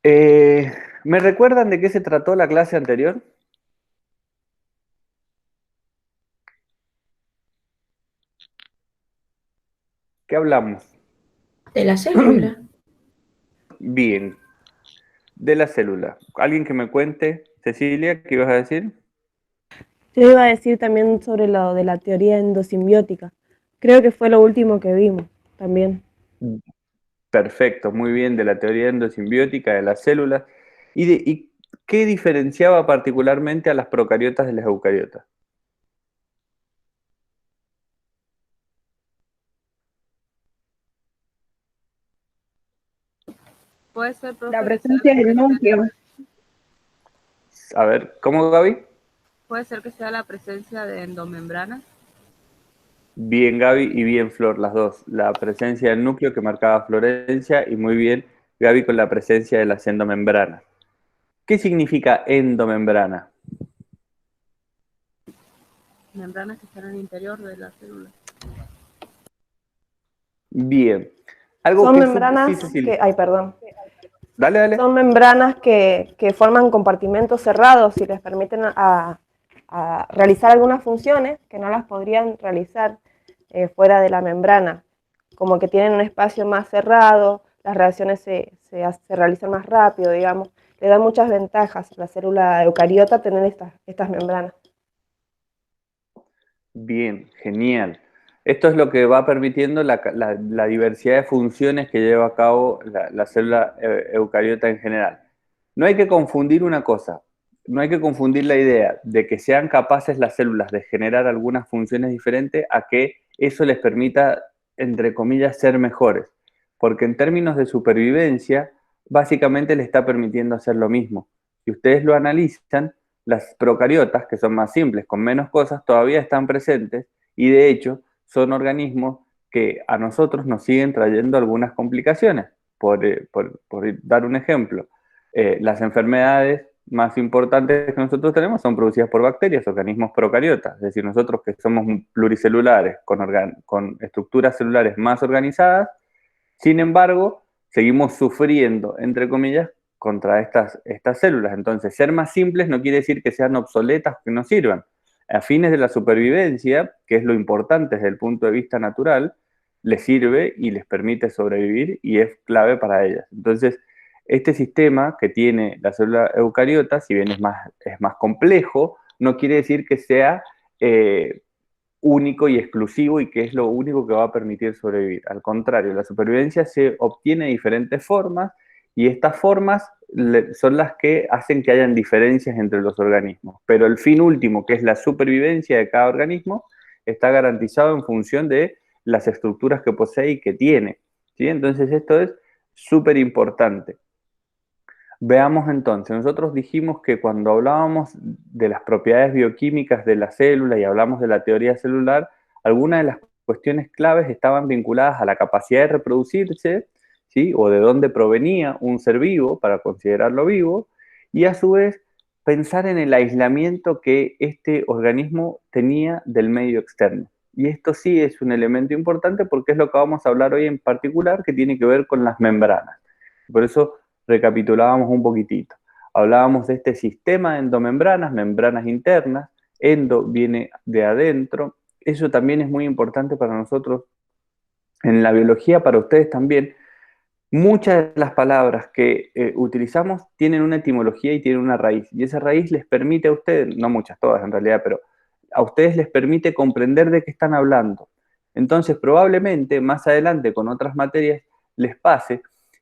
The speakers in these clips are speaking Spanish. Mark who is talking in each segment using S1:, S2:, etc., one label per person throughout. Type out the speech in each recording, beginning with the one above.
S1: Eh, ¿Me recuerdan de qué se trató la clase anterior? ¿Qué hablamos?
S2: De la célula.
S1: Bien, de la célula. ¿Alguien que me cuente? Cecilia, ¿qué ibas a decir?
S3: Yo iba a decir también sobre lo de la teoría endosimbiótica. Creo que fue lo último que vimos también.
S1: Perfecto, muy bien, de la teoría endosimbiótica de las células. ¿Y qué diferenciaba particularmente a las procariotas de las eucariotas?
S4: Puede ser,
S5: La
S4: profe, que sea
S5: presencia
S4: la
S5: del
S4: presencia,
S5: núcleo.
S1: A ver, ¿cómo, Gaby?
S4: puede ser que sea la presencia de endomembranas.
S1: Bien, Gaby, y bien, Flor, las dos. La presencia del núcleo que marcaba Florencia y muy bien, Gaby, con la presencia de las endomembranas. ¿Qué significa endomembrana?
S4: Membranas que están en el interior de la célula.
S1: Bien. Algo
S3: Son
S1: que sí,
S3: membranas
S1: Cecilia.
S3: que, ay, perdón,
S1: Dale, dale.
S3: son membranas que forman compartimentos cerrados y les permiten a realizar algunas funciones que no las podrían realizar fuera de la membrana, como que tienen un espacio más cerrado, las reacciones se realizan más rápido, digamos, le dan muchas ventajas a la célula eucariota tener estas membranas.
S1: Bien, genial. Esto es lo que va permitiendo la diversidad de funciones que lleva a cabo la célula eucariota en general. No hay que confundir una cosa, no hay que confundir la idea de que sean capaces las células de generar algunas funciones diferentes a que eso les permita, entre comillas, ser mejores. Porque en términos de supervivencia, básicamente le está permitiendo hacer lo mismo. Si ustedes lo analizan, las procariotas, que son más simples, con menos cosas, todavía están presentes y de hecho son organismos que a nosotros nos siguen trayendo algunas complicaciones. Por dar un ejemplo, las enfermedades más importantes que nosotros tenemos son producidas por bacterias, organismos procariotas, es decir, nosotros que somos pluricelulares, con estructuras celulares más organizadas, sin embargo, seguimos sufriendo, entre comillas, contra estas células. Entonces, ser más simples no quiere decir que sean obsoletas o que no sirvan. A fines de la supervivencia, que es lo importante desde el punto de vista natural, les sirve y les permite sobrevivir y es clave para ellas. Entonces, este sistema que tiene la célula eucariota, si bien es más complejo, no quiere decir que sea único y exclusivo y que es lo único que va a permitir sobrevivir. Al contrario, la supervivencia se obtiene de diferentes formas y estas formas son las que hacen que hayan diferencias entre los organismos. Pero el fin último, que es la supervivencia de cada organismo, está garantizado en función de las estructuras que posee y que tiene. ¿Sí? Entonces esto es súper importante. Veamos entonces, nosotros dijimos que cuando hablábamos de las propiedades bioquímicas de la célula y hablamos de la teoría celular, algunas de las cuestiones claves estaban vinculadas a la capacidad de reproducirse, ¿sí? O de dónde provenía un ser vivo para considerarlo vivo, y a su vez pensar en el aislamiento que este organismo tenía del medio externo. Y esto sí es un elemento importante porque es lo que vamos a hablar hoy en particular, que tiene que ver con las membranas. Por eso recapitulábamos un poquitito. Hablábamos de este sistema de endomembranas, membranas internas, endo viene de adentro. Eso también es muy importante para nosotros en la biología, para ustedes también. Muchas de las palabras que utilizamos tienen una etimología y tienen una raíz. Y esa raíz les permite a ustedes, no muchas, todas en realidad, pero a ustedes les permite comprender de qué están hablando. Entonces, probablemente más adelante con otras materias les pase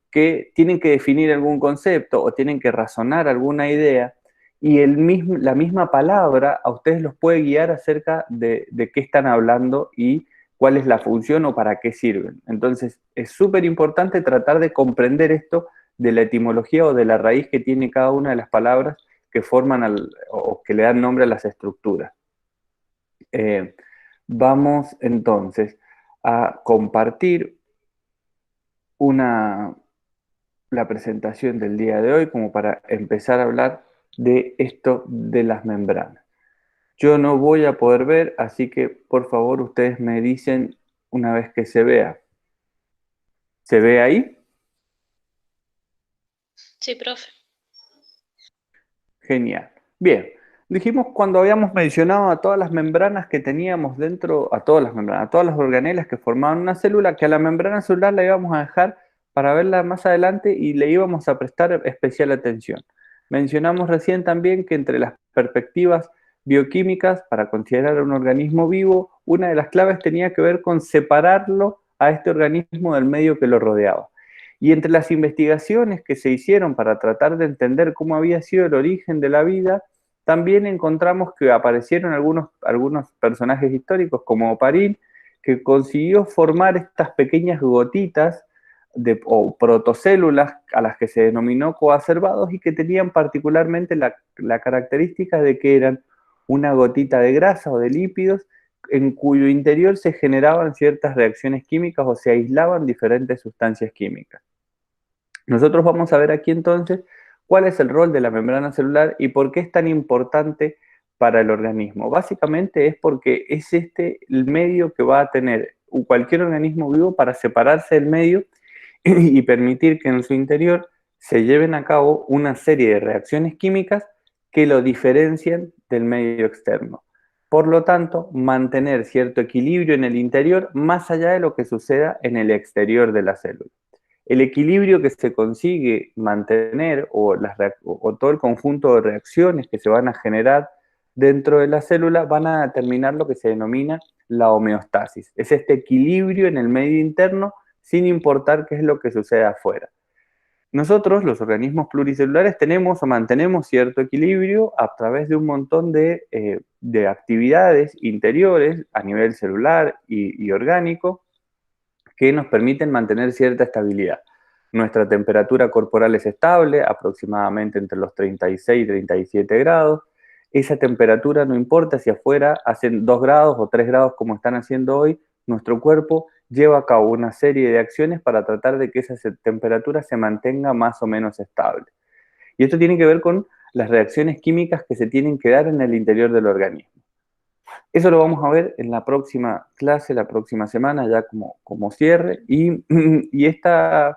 S1: que tienen que definir algún concepto o tienen que razonar alguna idea y la misma palabra a ustedes los puede guiar acerca de qué están hablando y cuál es la función o para qué sirven. Entonces, es súper importante tratar de comprender esto de la etimología o de la raíz que tiene cada una de las palabras que forman o que le dan nombre a las estructuras. Eh, Vamos entonces a compartir una, la presentación del día de hoy como para empezar a hablar de esto de las membranas. Yo no voy a poder ver, así que por favor ustedes me dicen una vez que se vea. ¿Se ve ahí?
S5: Sí, profe.
S1: Genial. Bien, dijimos cuando habíamos mencionado a todas las membranas que teníamos dentro, a todas las membranas, a todas las organelas que formaban una célula, que a la membrana celular la íbamos a dejar para verla más adelante y le íbamos a prestar especial atención. Mencionamos recién también que entre las perspectivas bioquímicas para considerar un organismo vivo, una de las claves tenía que ver con separarlo a este organismo del medio que lo rodeaba. Y entre las investigaciones que se hicieron para tratar de entender cómo había sido el origen de la vida, también encontramos que aparecieron algunos personajes históricos como Oparín, que consiguió formar estas pequeñas gotitas o protocélulas a las que se denominó coacervados y que tenían particularmente la característica de que eran una gotita de grasa o de lípidos en cuyo interior se generaban ciertas reacciones químicas o se aislaban diferentes sustancias químicas. Nosotros vamos a ver aquí entonces cuál es el rol de la membrana celular y por qué es tan importante para el organismo. Básicamente es porque es este el medio que va a tener cualquier organismo vivo para separarse del medio y permitir que en su interior se lleven a cabo una serie de reacciones químicas que lo diferencian del medio externo. Por lo tanto, mantener cierto equilibrio en el interior más allá de lo que suceda en el exterior de la célula. El equilibrio que se consigue mantener o todo el conjunto de reacciones que se van a generar dentro de la célula van a determinar lo que se denomina la homeostasis. Es este equilibrio en el medio interno sin importar qué es lo que sucede afuera. Nosotros, los organismos pluricelulares, tenemos o mantenemos cierto equilibrio a través de un montón de actividades interiores a nivel celular y orgánico que nos permiten mantener cierta estabilidad. Nuestra temperatura corporal es estable, aproximadamente entre los 36 y 37 grados. Esa temperatura no importa si afuera hacen 2 grados o 3 grados como están haciendo hoy, nuestro cuerpo lleva a cabo una serie de acciones para tratar de que esa temperatura se mantenga más o menos estable. Y esto tiene que ver con las reacciones químicas que se tienen que dar en el interior del organismo. Eso lo vamos a ver en la próxima clase, la próxima semana, ya como cierre. Y estas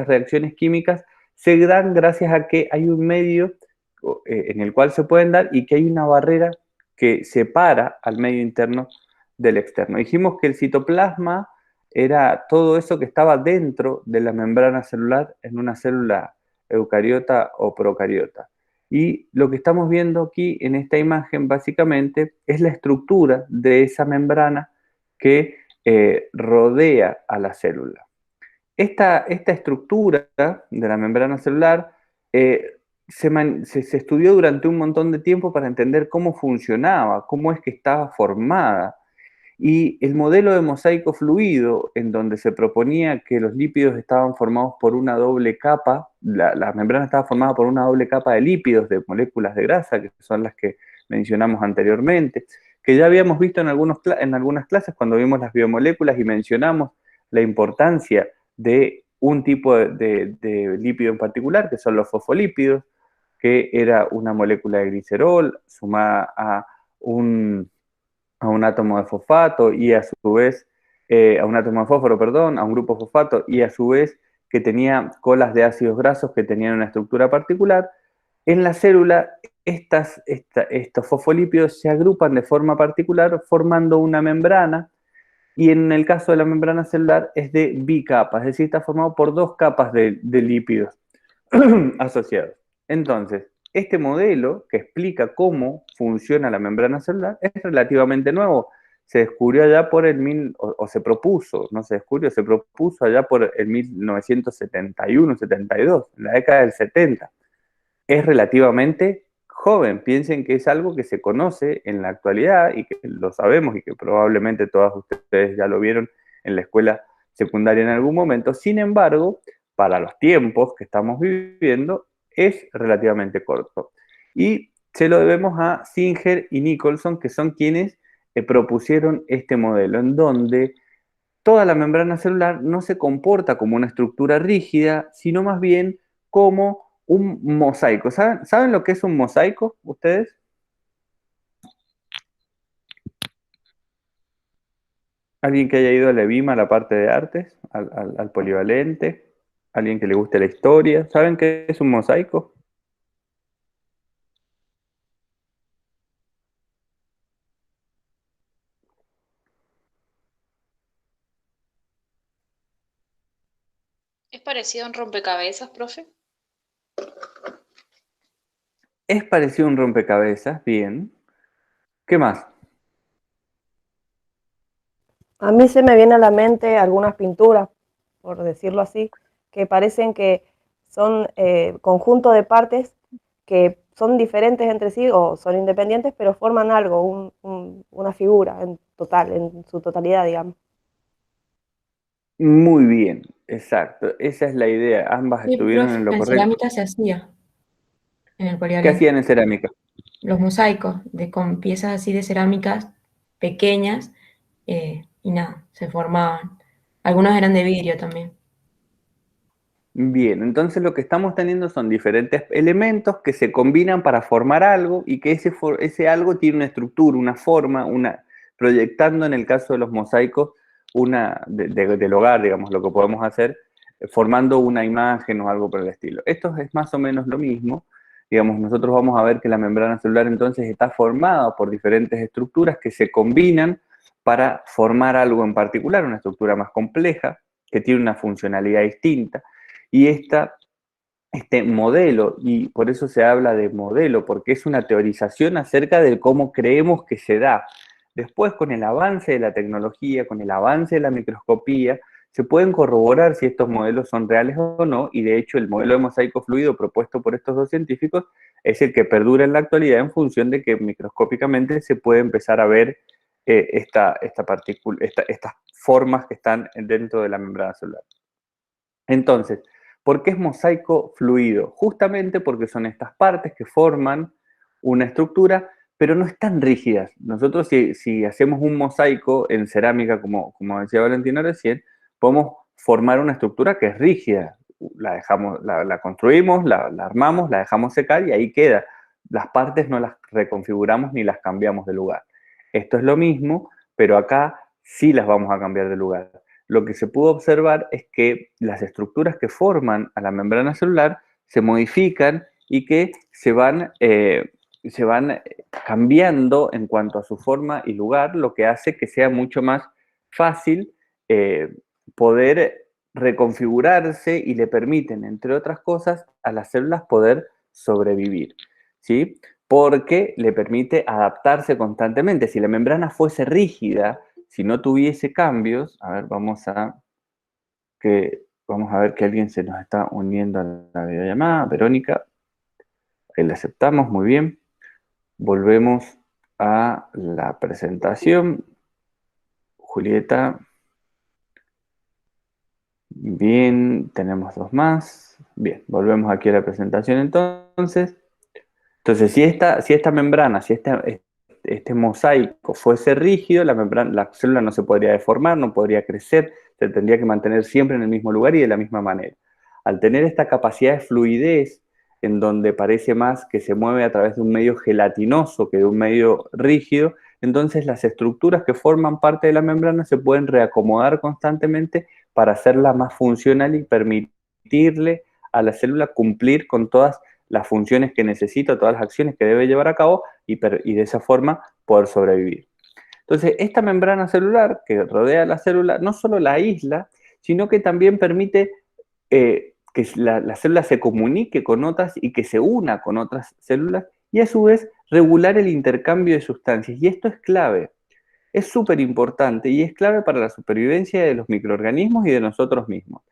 S1: reacciones químicas se dan gracias a que hay un medio en el cual se pueden dar y que hay una barrera que separa al medio interno del externo. Dijimos que el citoplasma era todo eso que estaba dentro de la membrana celular en una célula eucariota o procariota. Y lo que estamos viendo aquí en esta imagen básicamente es la estructura de esa membrana que rodea a la célula. Esta estructura de la membrana celular se estudió durante un montón de tiempo para entender cómo funcionaba, cómo es que estaba formada. Y el modelo de mosaico fluido, en donde se proponía que los lípidos estaban formados por una doble capa, la membrana estaba formada por una doble capa de lípidos, de moléculas de grasa, que son las que mencionamos anteriormente, que ya habíamos visto en algunas clases cuando vimos las biomoléculas y mencionamos la importancia de un tipo de lípido en particular, que son los fosfolípidos, que era una molécula de glicerol sumada a un átomo de fosfato y a su vez, a un átomo de fósforo, perdón, a un grupo fosfato y a su vez que tenía colas de ácidos grasos que tenían una estructura particular. En la célula, estos fosfolípidos se agrupan de forma particular formando una membrana y en el caso de la membrana celular es de bicapas, es decir, está formado por 2 capas de lípidos asociados. Entonces, este modelo que explica cómo funciona la membrana celular es relativamente nuevo. Se descubrió allá por o se propuso, no se descubrió, se propuso allá por el 1971-72, en la década del 70. Es relativamente joven, piensen que es algo que se conoce en la actualidad y que lo sabemos y que probablemente todas ustedes ya lo vieron en la escuela secundaria en algún momento. Sin embargo, para los tiempos que estamos viviendo, es relativamente corto. Y se lo debemos a Singer y Nicholson, que son quienes propusieron este modelo, en donde toda la membrana celular no se comporta como una estructura rígida, sino más bien como un mosaico. ¿Saben lo que es un mosaico ustedes? ¿Alguien que haya ido a la EBIMA, a la parte de artes, al polivalente? ¿Alguien que le guste la historia? ¿Saben qué es un mosaico?
S2: ¿Es parecido a un rompecabezas, profe?
S1: Es parecido a un rompecabezas, bien. ¿Qué más?
S3: A mí se me viene a la mente algunas pinturas, por decirlo así, que parecen que son conjunto de partes que son diferentes entre sí o son independientes, pero forman algo, una figura en total, en su totalidad, digamos.
S1: Muy bien, exacto. Esa es la idea. Ambas
S2: Sí,
S1: estuvieron
S2: profe,
S1: en lo
S2: en
S1: correcto.
S2: cerámica se hacía en el
S1: ¿Qué
S2: Coriolín.
S1: hacían en cerámica?
S2: Los mosaicos con piezas así de cerámicas pequeñas y nada, se formaban. Algunos eran de vidrio también.
S1: Bien, entonces lo que estamos teniendo son diferentes elementos que se combinan para formar algo y que ese algo tiene una estructura, una forma, proyectando en el caso de los mosaicos del hogar, digamos, lo que podemos hacer, formando una imagen o algo por el estilo. Esto es más o menos lo mismo. Digamos, nosotros vamos a ver que la membrana celular entonces está formada por diferentes estructuras que se combinan para formar algo en particular, una estructura más compleja, que tiene una funcionalidad distinta. Y este modelo, y por eso se habla de modelo, porque es una teorización acerca de cómo creemos que se da. Después, con el avance de la tecnología, con el avance de la microscopía, se pueden corroborar si estos modelos son reales o no, y de hecho el modelo de mosaico fluido propuesto por estos dos científicos es el que perdura en la actualidad en función de que microscópicamente se puede empezar a ver estas formas que están dentro de la membrana celular. Entonces, ¿por qué es mosaico fluido? Justamente porque son estas partes que forman una estructura, pero no están rígidas. Nosotros si hacemos un mosaico en cerámica, como decía Valentina recién, podemos formar una estructura que es rígida. La construimos, la armamos, la dejamos secar y ahí queda. Las partes no las reconfiguramos ni las cambiamos de lugar. Esto es lo mismo, pero acá sí las vamos a cambiar de lugar. Lo que se pudo observar es que las estructuras que forman a la membrana celular se modifican y que se van cambiando en cuanto a su forma y lugar, lo que hace que sea mucho más fácil eh, poder reconfigurarse y le permiten, entre otras cosas, a las células poder sobrevivir, ¿sí? Porque le permite adaptarse constantemente. Si la membrana fuese rígida, si no tuviese cambios, a ver, vamos a ver que alguien se nos está uniendo a la videollamada. Verónica, ahí la aceptamos, muy bien. Volvemos a la presentación. Julieta, bien, tenemos dos más. Bien, volvemos aquí a la presentación entonces. Entonces, si esta membrana, si este mosaico fuese rígido, la célula no se podría deformar, no podría crecer, se tendría que mantener siempre en el mismo lugar y de la misma manera. Al tener esta capacidad de fluidez, en donde parece más que se mueve a través de un medio gelatinoso que de un medio rígido, entonces las estructuras que forman parte de la membrana se pueden reacomodar constantemente para hacerla más funcional y permitirle a la célula cumplir con todas las funciones que necesita, todas las acciones que debe llevar a cabo y de esa forma poder sobrevivir. Entonces, esta membrana celular que rodea la célula no solo la aísla, sino que también permite que la célula se comunique con otras y que se una con otras células y a su vez regular el intercambio de sustancias. Y esto es clave, es súper importante y es clave para la supervivencia de los microorganismos y de nosotros mismos.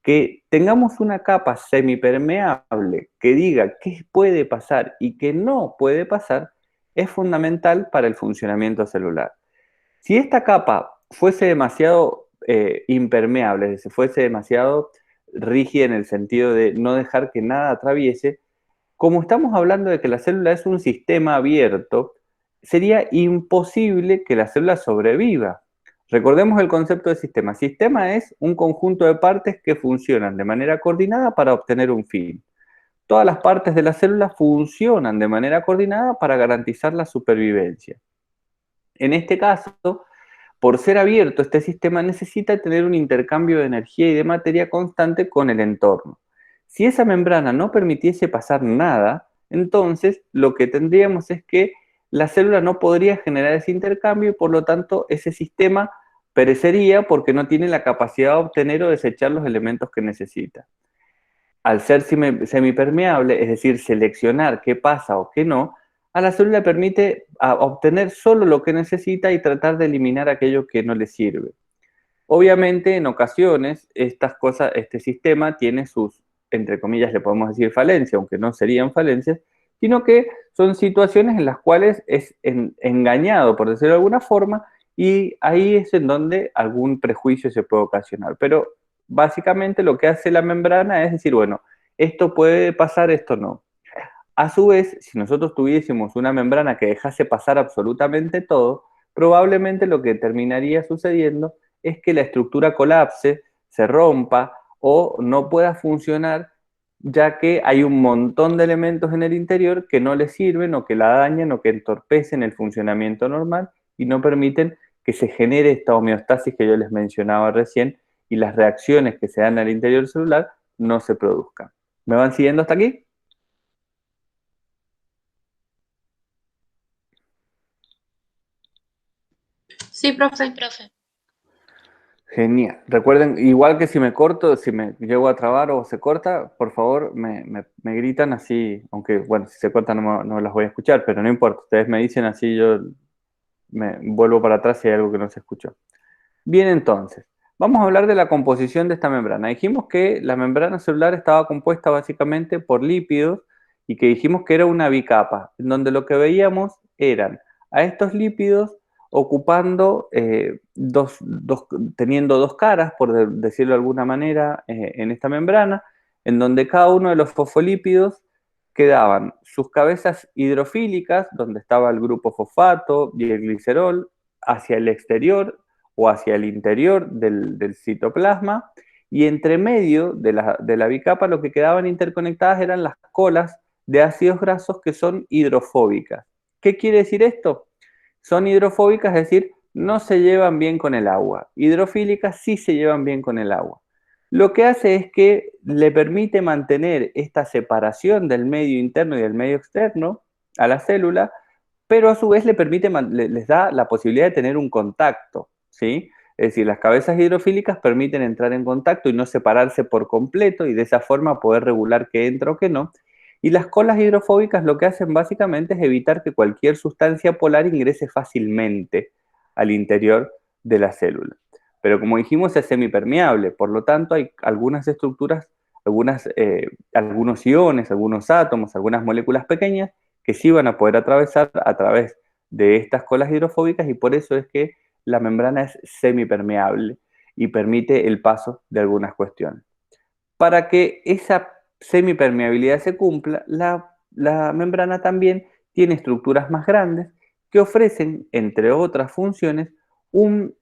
S1: Que tengamos una capa semipermeable que diga qué puede pasar y qué no puede pasar es fundamental para el funcionamiento celular. Si esta capa fuese demasiado impermeable, es decir, fuese demasiado rígida en el sentido de no dejar que nada atraviese, como estamos hablando de que la célula es un sistema abierto, sería imposible que la célula sobreviva. Recordemos el concepto de sistema. Sistema es un conjunto de partes que funcionan de manera coordinada para obtener un fin. Todas las partes de la célula funcionan de manera coordinada para garantizar la supervivencia. En este caso, por ser abierto, este sistema necesita tener un intercambio de energía y de materia constante con el entorno. Si esa membrana no permitiese pasar nada, entonces lo que tendríamos es que la célula no podría generar ese intercambio y por lo tanto ese sistema perecería porque no tiene la capacidad de obtener o desechar los elementos que necesita. Al ser semipermeable, es decir, seleccionar qué pasa o qué no, a la célula le permite obtener solo lo que necesita y tratar de eliminar aquello que no le sirve. Obviamente, en ocasiones, este sistema tiene sus, entre comillas, le podemos decir falencias, aunque no serían falencias, sino que son situaciones en las cuales es engañado, por decirlo de alguna forma, y ahí es en donde algún prejuicio se puede ocasionar. Pero básicamente lo que hace la membrana es decir, bueno, esto puede pasar, esto no. A su vez, si nosotros tuviésemos una membrana que dejase pasar absolutamente todo, probablemente lo que terminaría sucediendo es que la estructura colapse, se rompa o no pueda funcionar, ya que hay un montón de elementos en el interior que no le sirven o que la dañan o que entorpecen el funcionamiento normal y no permiten que se genere esta homeostasis que yo les mencionaba recién y las reacciones que se dan al interior celular no se produzcan. ¿Me van siguiendo hasta aquí?
S5: Sí, profe.
S1: Genial. Recuerden, igual que si me corto, si me llego a trabar o se corta, por favor me gritan así, aunque bueno, si se corta no las voy a escuchar, pero no importa, ustedes me dicen así, yo me vuelvo para atrás si hay algo que no se escuchó. Bien, entonces, vamos a hablar de la composición de esta membrana. Dijimos que la membrana celular estaba compuesta básicamente por lípidos y que dijimos que era una bicapa, en donde lo que veíamos eran a estos lípidos ocupando, teniendo dos caras, por decirlo de alguna manera, en esta membrana, en donde cada uno de los fosfolípidos quedaban sus cabezas hidrofílicas, donde estaba el grupo fosfato y el glicerol, hacia el exterior o hacia el interior del citoplasma, y entre medio de la bicapa lo que quedaban interconectadas eran las colas de ácidos grasos que son hidrofóbicas. ¿Qué quiere decir esto? Son hidrofóbicas, es decir, no se llevan bien con el agua. Hidrofílicas sí se llevan bien con el agua. Lo que hace es que le permite mantener esta separación del medio interno y del medio externo a la célula, pero a su vez les da la posibilidad de tener un contacto, ¿sí? Es decir, las cabezas hidrofílicas permiten entrar en contacto y no separarse por completo y de esa forma poder regular qué entra o qué no. Y las colas hidrofóbicas lo que hacen básicamente es evitar que cualquier sustancia polar ingrese fácilmente al interior de la célula. Pero como dijimos, es semipermeable, por lo tanto hay algunas estructuras, algunos iones, algunos átomos, algunas moléculas pequeñas que sí van a poder atravesar a través de estas colas hidrofóbicas y por eso es que la membrana es semipermeable y permite el paso de algunas cuestiones. Para que esa semipermeabilidad se cumpla, la membrana también tiene estructuras más grandes que ofrecen, entre otras funciones, un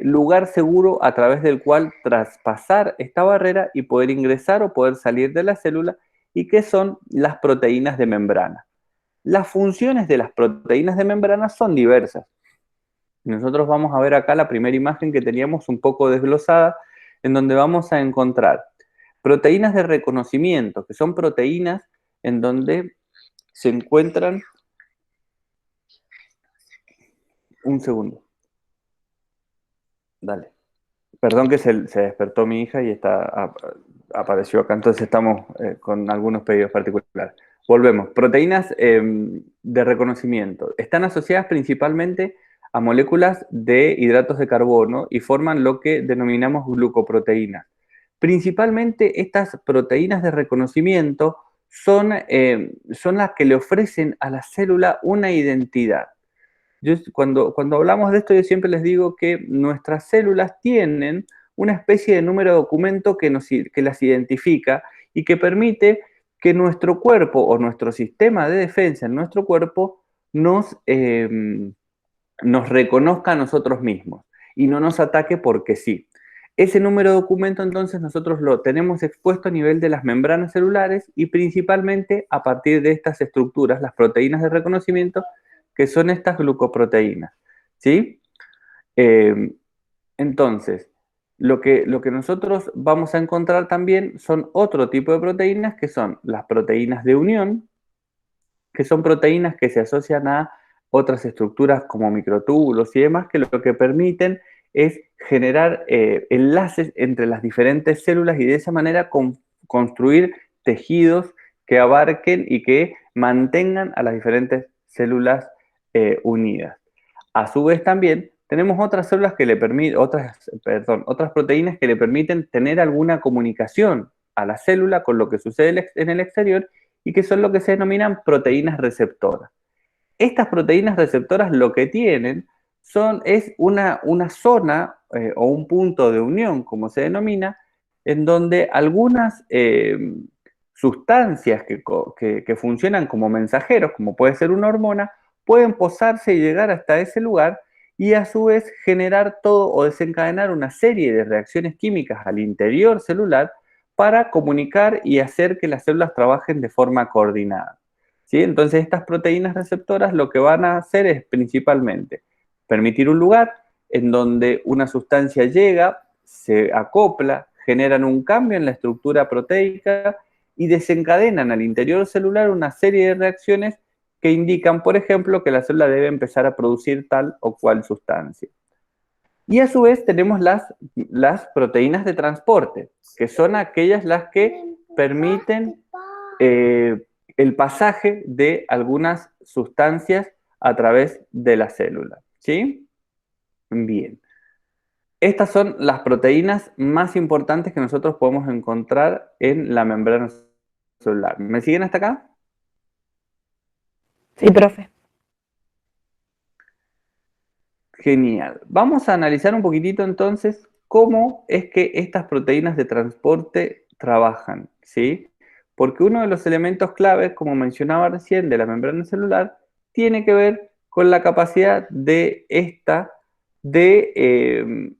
S1: lugar seguro a través del cual traspasar esta barrera y poder ingresar o poder salir de la célula, y que son las proteínas de membrana. Las funciones de las proteínas de membrana son diversas. Nosotros vamos a ver acá la primera imagen que teníamos un poco desglosada, en donde vamos a encontrar proteínas de reconocimiento, que son proteínas en donde se encuentran... Un segundo. Dale. Perdón que se despertó mi hija y apareció acá, entonces estamos con algunos pedidos particulares. Volvemos. Proteínas de reconocimiento. Están asociadas principalmente a moléculas de hidratos de carbono y forman lo que denominamos glucoproteínas. Principalmente estas proteínas de reconocimiento son las que le ofrecen a la célula una identidad. Cuando hablamos de esto, yo siempre les digo que nuestras células tienen una especie de número de documento que las identifica y que permite que nuestro cuerpo o nuestro sistema de defensa en nuestro cuerpo nos reconozca a nosotros mismos y no nos ataque porque sí. Ese número de documento entonces nosotros lo tenemos expuesto a nivel de las membranas celulares y principalmente a partir de estas estructuras, las proteínas de reconocimiento, que son estas glucoproteínas, ¿sí? Entonces, lo que nosotros vamos a encontrar también son otro tipo de proteínas que son las proteínas de unión, que son proteínas que se asocian a otras estructuras como microtúbulos y demás, que lo que permiten es generar enlaces entre las diferentes células y de esa manera construir tejidos que abarquen y que mantengan a las diferentes células unidas. A su vez también tenemos otras células que le permiten, otras proteínas que le permiten tener alguna comunicación a la célula con lo que sucede en el exterior y que son lo que se denominan proteínas receptoras. Estas proteínas receptoras lo que tienen es una zona o un punto de unión, como se denomina, en donde algunas sustancias que funcionan como mensajeros, como puede ser una hormona, pueden posarse y llegar hasta ese lugar y a su vez generar todo o desencadenar una serie de reacciones químicas al interior celular para comunicar y hacer que las células trabajen de forma coordinada. ¿Sí? Entonces estas proteínas receptoras lo que van a hacer es principalmente permitir un lugar en donde una sustancia llega, se acopla, generan un cambio en la estructura proteica y desencadenan al interior celular una serie de reacciones que indican, por ejemplo, que la célula debe empezar a producir tal o cual sustancia. Y a su vez tenemos las proteínas de transporte, que son aquellas las que permiten el pasaje de algunas sustancias a través de la célula. ¿Sí? Bien. Estas son las proteínas más importantes que nosotros podemos encontrar en la membrana celular. ¿Me siguen hasta acá?
S3: Sí, profe.
S1: Genial. Vamos a analizar un poquitito entonces cómo es que estas proteínas de transporte trabajan, ¿sí? Porque uno de los elementos claves, como mencionaba recién, de la membrana celular, tiene que ver con la capacidad de esta de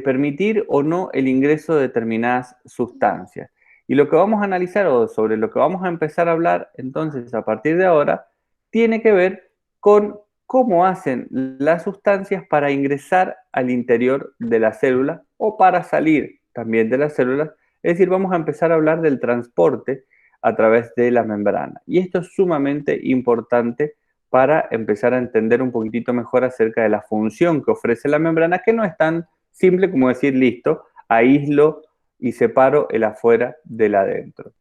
S1: permitir o no el ingreso de determinadas sustancias. Y lo que vamos a analizar o sobre lo que vamos a empezar a hablar entonces a partir de ahora, tiene que ver con cómo hacen las sustancias para ingresar al interior de la célula o para salir también de las células. Es decir, vamos a empezar a hablar del transporte a través de la membrana. Y esto es sumamente importante para empezar a entender un poquitito mejor acerca de la función que ofrece la membrana, que no es tan simple como decir, listo, aíslo y separo el afuera del adentro.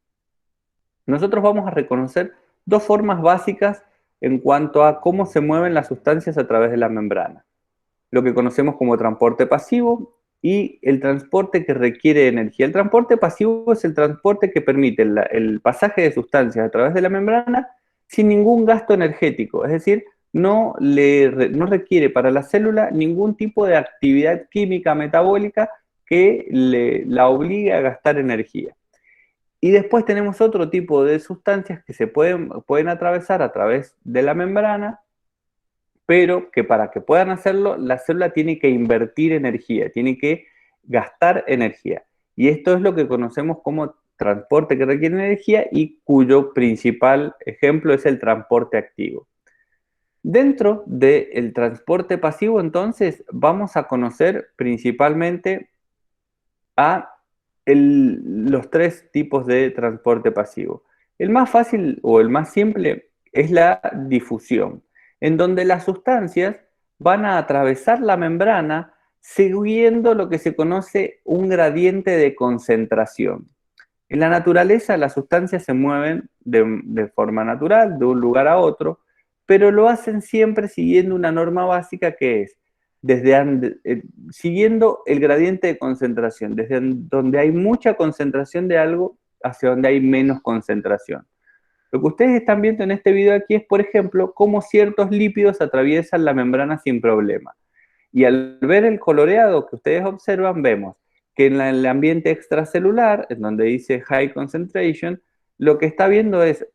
S1: Nosotros vamos a reconocer dos formas básicas en cuanto a cómo se mueven las sustancias a través de la membrana. Lo que conocemos como transporte pasivo y el transporte que requiere energía. El transporte pasivo es el transporte que permite el pasaje de sustancias a través de la membrana sin ningún gasto energético, es decir, no requiere para la célula ningún tipo de actividad química metabólica que la obligue a gastar energía. Y después tenemos otro tipo de sustancias que se pueden atravesar a través de la membrana, pero que para que puedan hacerlo, la célula tiene que invertir energía, tiene que gastar energía. Y esto es lo que conocemos como transporte que requiere energía y cuyo principal ejemplo es el transporte activo. Dentro del transporte pasivo, entonces, vamos a conocer principalmente a los tres tipos de transporte pasivo. El más fácil o el más simple es la difusión, en donde las sustancias van a atravesar la membrana siguiendo lo que se conoce un gradiente de concentración. En la naturaleza las sustancias se mueven de forma natural, de un lugar a otro, pero lo hacen siempre siguiendo una norma básica que es siguiendo el gradiente de concentración, desde donde hay mucha concentración de algo hacia donde hay menos concentración. Lo que ustedes están viendo en este video aquí es, por ejemplo, cómo ciertos lípidos atraviesan la membrana sin problema. Y al ver el coloreado que ustedes observan, vemos que en el ambiente extracelular, en donde dice high concentration, lo que está viendo es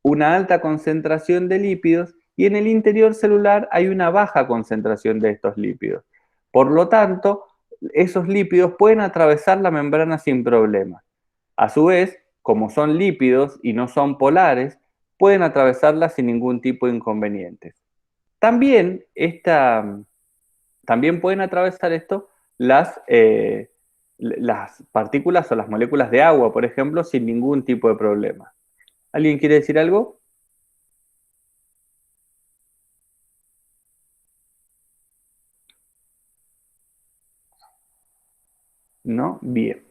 S1: una alta concentración de lípidos y en el interior celular hay una baja concentración de estos lípidos. Por lo tanto, esos lípidos pueden atravesar la membrana sin problema. A su vez, como son lípidos y no son polares, pueden atravesarla sin ningún tipo de inconvenientes. También también pueden atravesar esto las partículas o las moléculas de agua, por ejemplo, sin ningún tipo de problema. ¿Alguien quiere decir algo? ¿No? Bien.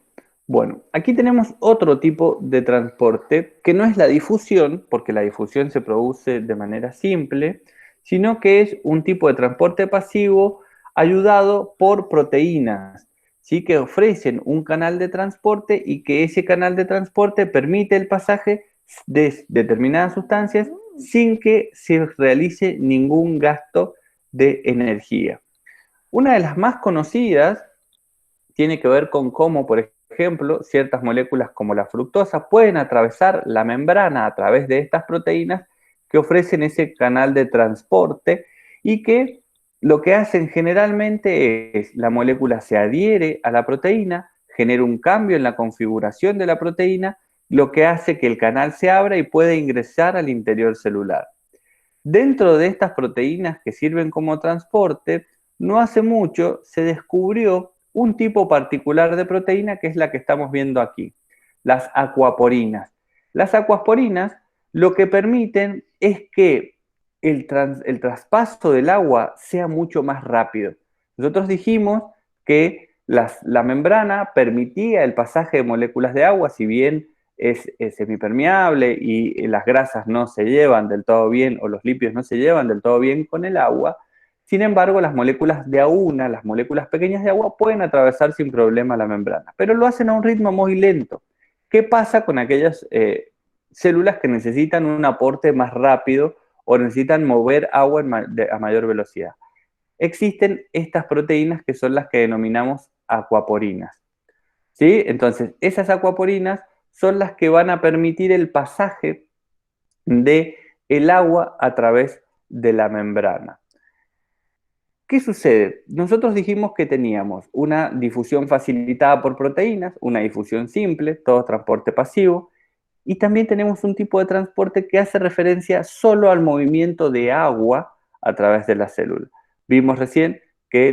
S1: Bueno, aquí tenemos otro tipo de transporte que no es la difusión, porque la difusión se produce de manera simple, sino que es un tipo de transporte pasivo ayudado por proteínas, ¿sí? Que ofrecen un canal de transporte y que ese canal de transporte permite el pasaje de determinadas sustancias sin que se realice ningún gasto de energía. Una de las más conocidas tiene que ver con cómo, por ejemplo, ciertas moléculas como la fructosa pueden atravesar la membrana a través de estas proteínas que ofrecen ese canal de transporte y que lo que hacen generalmente es la molécula se adhiere a la proteína, genera un cambio en la configuración de la proteína, lo que hace que el canal se abra y pueda ingresar al interior celular. Dentro de estas proteínas que sirven como transporte, no hace mucho se descubrió un tipo particular de proteína que es la que estamos viendo aquí, las acuaporinas. Las acuaporinas lo que permiten es que el traspaso del agua sea mucho más rápido. Nosotros dijimos que la membrana permitía el pasaje de moléculas de agua, si bien es semipermeable y las grasas no se llevan del todo bien o los lípidos no se llevan del todo bien con el agua. Sin embargo, las moléculas de AUNA, las moléculas pequeñas de agua, pueden atravesar sin problema la membrana, pero lo hacen a un ritmo muy lento. ¿Qué pasa con aquellas células que necesitan un aporte más rápido o necesitan mover agua a mayor velocidad? Existen estas proteínas que son las que denominamos acuaporinas, ¿sí? Entonces, esas acuaporinas son las que van a permitir el pasaje del agua a través de la membrana. ¿Qué sucede? Nosotros dijimos que teníamos una difusión facilitada por proteínas, una difusión simple, todo transporte pasivo, y también tenemos un tipo de transporte que hace referencia solo al movimiento de agua a través de la célula. Vimos recién que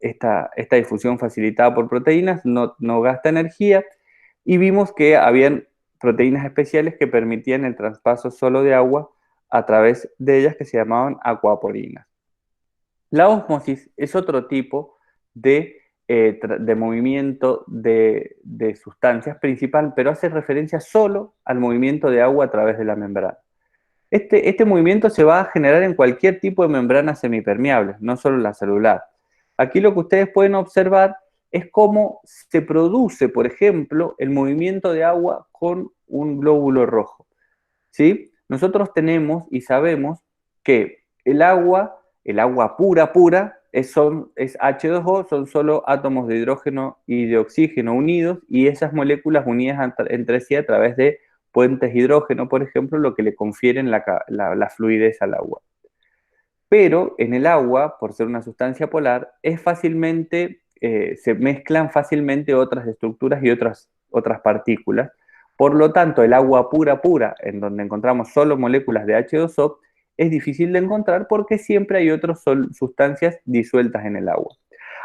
S1: esta difusión facilitada por proteínas no gasta energía y vimos que habían proteínas especiales que permitían el traspaso solo de agua a través de ellas que se llamaban acuaporinas. La ósmosis es otro tipo de movimiento de sustancias principal, pero hace referencia solo al movimiento de agua a través de la membrana. Este movimiento se va a generar en cualquier tipo de membrana semipermeable, no solo la celular. Aquí lo que ustedes pueden observar es cómo se produce, por ejemplo, el movimiento de agua con un glóbulo rojo, ¿sí? Nosotros tenemos y sabemos que el agua pura, es H2O, son solo átomos de hidrógeno y de oxígeno unidos, y esas moléculas unidas entre sí a través de puentes hidrógeno, por ejemplo, lo que le confieren la fluidez al agua. Pero en el agua, por ser una sustancia polar, se mezclan fácilmente otras estructuras y otras partículas. Por lo tanto, el agua pura, en donde encontramos solo moléculas de H2O, es difícil de encontrar porque siempre hay otras sustancias disueltas en el agua.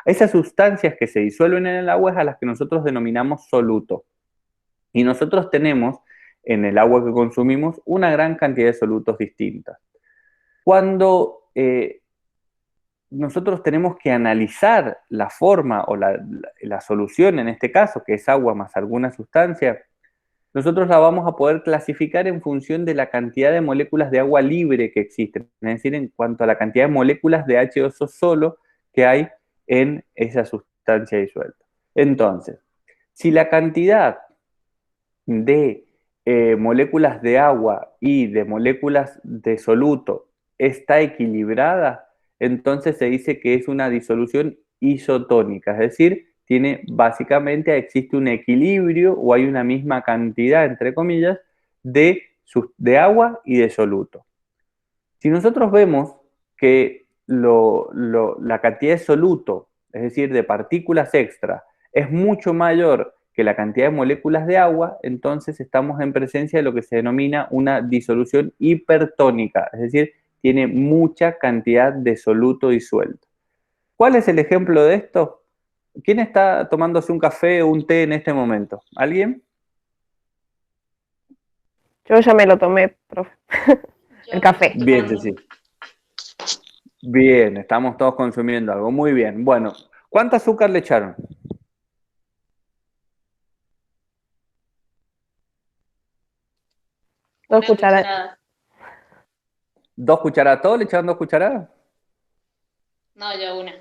S1: Esas sustancias que se disuelven en el agua es a las que nosotros denominamos soluto. Y nosotros tenemos en el agua que consumimos una gran cantidad de solutos distintas. Cuando nosotros tenemos que analizar la forma o la solución, en este caso, que es agua más alguna sustancia, nosotros la vamos a poder clasificar en función de la cantidad de moléculas de agua libre que existen, es decir, en cuanto a la cantidad de moléculas de H2O solo que hay en esa sustancia disuelta. Entonces, si la cantidad de moléculas de agua y de moléculas de soluto está equilibrada, entonces se dice que es una disolución isotónica, es decir, básicamente existe un equilibrio o hay una misma cantidad, entre comillas, de agua y de soluto. Si nosotros vemos que la cantidad de soluto, es decir, de partículas extra, es mucho mayor que la cantidad de moléculas de agua, entonces estamos en presencia de lo que se denomina una disolución hipertónica, es decir, tiene mucha cantidad de soluto disuelto. ¿Cuál es el ejemplo de esto? ¿Quién está tomándose un café o un té en este momento? ¿Alguien?
S3: Yo ya me lo tomé, profe. El café.
S1: Bien, Ceci. Bien, estamos todos consumiendo algo. Muy bien. Bueno, ¿cuánto azúcar le echaron?
S3: 2 cucharadas.
S1: 2 cucharadas. ¿Todos le echaron 2 cucharadas?
S5: No, yo una.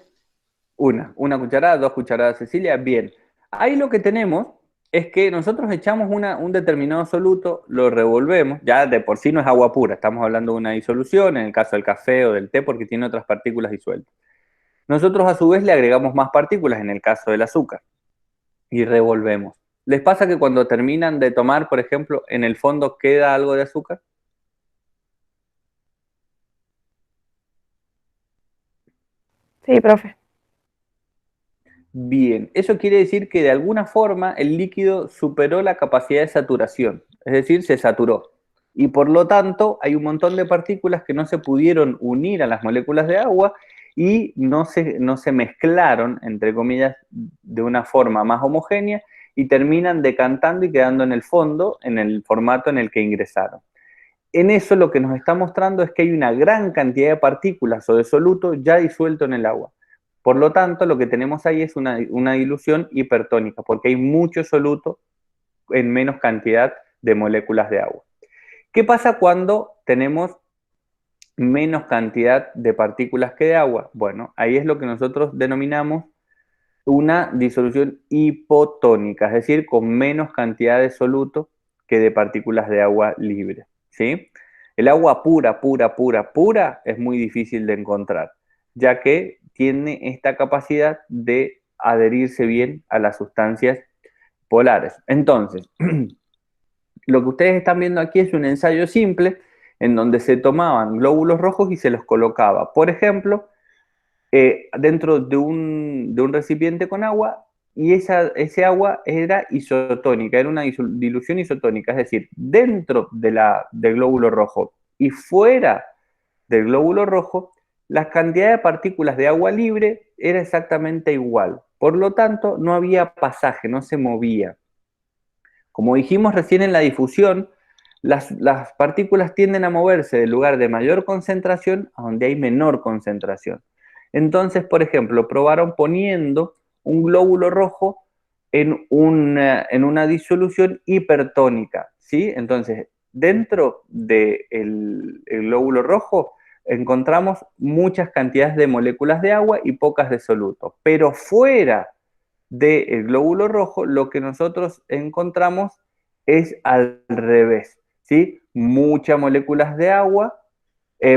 S1: Una cucharada, 2 cucharadas, Cecilia. Bien. Ahí lo que tenemos es que nosotros echamos un determinado soluto, lo revolvemos, ya de por sí no es agua pura, estamos hablando de una disolución, en el caso del café o del té, porque tiene otras partículas disueltas. Nosotros a su vez le agregamos más partículas, en el caso del azúcar, y revolvemos. ¿Les pasa que cuando terminan de tomar, por ejemplo, en el fondo queda algo de azúcar?
S3: Sí, profe.
S1: Bien, eso quiere decir que de alguna forma el líquido superó la capacidad de saturación, es decir, se saturó. Y por lo tanto hay un montón de partículas que no se pudieron unir a las moléculas de agua y no se mezclaron, entre comillas, de una forma más homogénea y terminan decantando y quedando en el fondo, en el formato en el que ingresaron. En eso lo que nos está mostrando es que hay una gran cantidad de partículas o de soluto ya disuelto en el agua. Por lo tanto, lo que tenemos ahí es una dilución hipertónica, porque hay mucho soluto en menos cantidad de moléculas de agua. ¿Qué pasa cuando tenemos menos cantidad de partículas que de agua? Bueno, ahí es lo que nosotros denominamos una disolución hipotónica, es decir, con menos cantidad de soluto que de partículas de agua libre, ¿sí? El agua pura, pura, pura, pura es muy difícil de encontrar, ya que tiene esta capacidad de adherirse bien a las sustancias polares. Entonces, lo que ustedes están viendo aquí es un ensayo simple en donde se tomaban glóbulos rojos y se los colocaba, por ejemplo, dentro de un recipiente con agua y ese agua era isotónica, era una dilución isotónica, es decir, dentro del glóbulo rojo y fuera del glóbulo rojo, la cantidad de partículas de agua libre era exactamente igual. Por lo tanto, no había pasaje, no se movía. Como dijimos recién en la difusión, las partículas tienden a moverse del lugar de mayor concentración a donde hay menor concentración. Entonces, por ejemplo, probaron poniendo un glóbulo rojo en una disolución hipertónica, ¿sí? Entonces, dentro del glóbulo rojo encontramos muchas cantidades de moléculas de agua y pocas de soluto, pero fuera del glóbulo rojo lo que nosotros encontramos es al revés, ¿sí? Muchas moléculas de agua,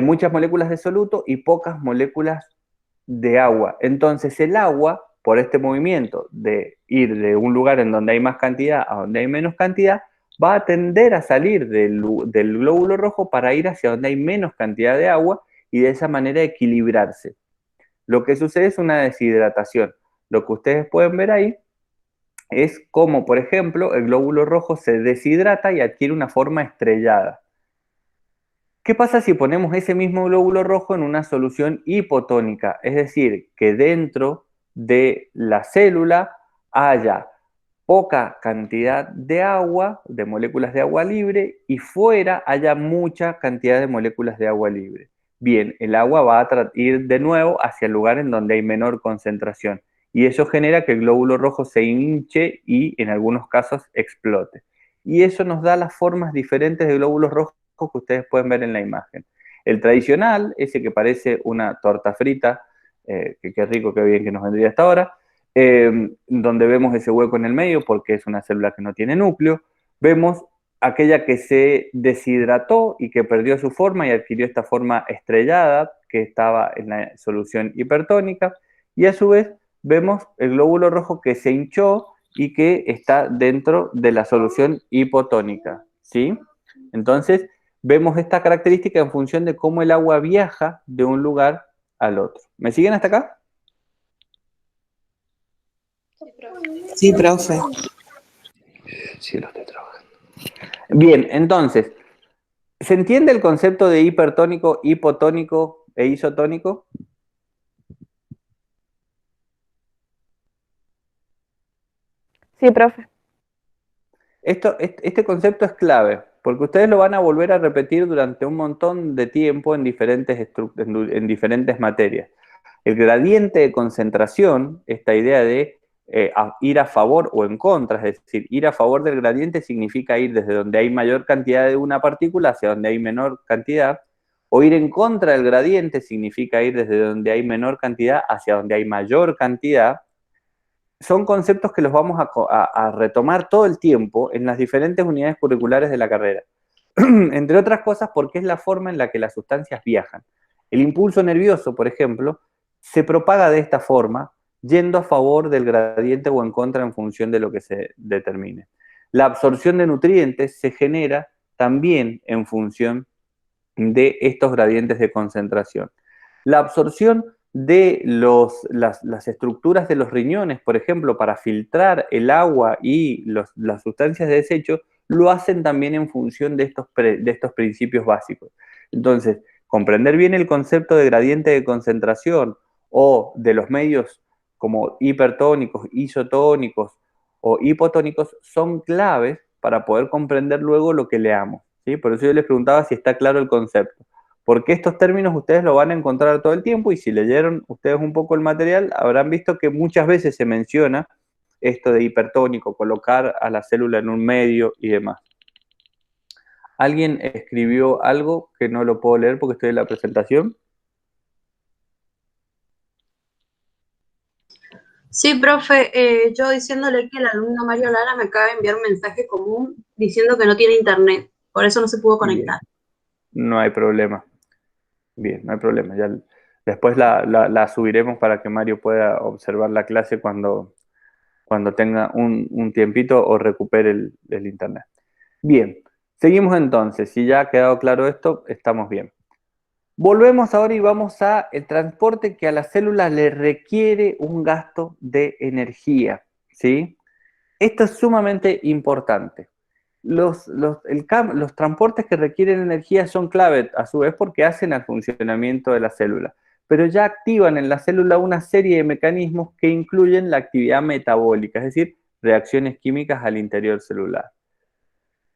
S1: muchas moléculas de soluto y pocas moléculas de agua. Entonces el agua, por este movimiento de ir de un lugar en donde hay más cantidad a donde hay menos cantidad, va a tender a salir del glóbulo rojo para ir hacia donde hay menos cantidad de agua y de esa manera equilibrarse. Lo que sucede es una deshidratación. Lo que ustedes pueden ver ahí es cómo, por ejemplo, el glóbulo rojo se deshidrata y adquiere una forma estrellada. ¿Qué pasa si ponemos ese mismo glóbulo rojo en una solución hipotónica? Es decir, que dentro de la célula haya poca cantidad de agua, de moléculas de agua libre, y fuera haya mucha cantidad de moléculas de agua libre. Bien, el agua va a ir de nuevo hacia el lugar en donde hay menor concentración, y eso genera que el glóbulo rojo se hinche y en algunos casos explote. Y eso nos da las formas diferentes de glóbulos rojos que ustedes pueden ver en la imagen. El tradicional, ese que parece una torta frita, que qué rico, qué bien que nos vendría hasta ahora, donde vemos ese hueco en el medio porque es una célula que no tiene núcleo. Vemos aquella que se deshidrató y que perdió su forma y adquirió esta forma estrellada que estaba en la solución hipertónica. Y a su vez vemos el glóbulo rojo que se hinchó y que está dentro de la solución hipotónica, ¿sí? Entonces, vemos esta característica en función de cómo el agua viaja de un lugar al otro. ¿Me siguen hasta acá?
S6: Sí, profe.
S1: Sí, lo estoy trabajando. Bien, entonces, ¿se entiende el concepto de hipertónico, hipotónico e isotónico?
S3: Sí, profe.
S1: Este concepto es clave, porque ustedes lo van a volver a repetir durante un montón de tiempo en diferentes materias. El gradiente de concentración, esta idea de ir a favor o en contra, es decir, ir a favor del gradiente significa ir desde donde hay mayor cantidad de una partícula hacia donde hay menor cantidad, o ir en contra del gradiente significa ir desde donde hay menor cantidad hacia donde hay mayor cantidad. Son conceptos que los vamos a retomar todo el tiempo en las diferentes unidades curriculares de la carrera. Entre otras cosas porque es la forma en la que las sustancias viajan. El impulso nervioso, por ejemplo, se propaga de esta forma, yendo a favor del gradiente o en contra en función de lo que se determine. La absorción de nutrientes se genera también en función de estos gradientes de concentración. La absorción de las estructuras de los riñones, por ejemplo, para filtrar el agua y las sustancias de desecho, lo hacen también en función de estos principios básicos. Entonces, comprender bien el concepto de gradiente de concentración o de los medios como hipertónicos, isotónicos o hipotónicos son claves para poder comprender luego lo que leamos, ¿sí? Por eso yo les preguntaba si está claro el concepto, porque estos términos ustedes lo van a encontrar todo el tiempo y si leyeron ustedes un poco el material habrán visto que muchas veces se menciona esto de hipertónico, colocar a la célula en un medio y demás. ¿Alguien escribió algo que no lo puedo leer porque estoy en la presentación?
S7: Sí, profe, yo diciéndole que el alumno Mario Lara me acaba de enviar un mensaje común diciendo que no tiene internet, por eso no se pudo conectar.
S1: Bien, no hay problema. Bien, no hay problema. Ya después la subiremos para que Mario pueda observar la clase cuando tenga un tiempito o recupere el internet. Bien, seguimos entonces. Si ya ha quedado claro esto, estamos bien. Volvemos ahora y vamos a el transporte que a la célula le requiere un gasto de energía, ¿sí? Esto es sumamente importante. Los transportes que requieren energía son clave a su vez porque hacen al funcionamiento de la célula, pero ya activan en la célula una serie de mecanismos que incluyen la actividad metabólica, es decir, reacciones químicas al interior celular.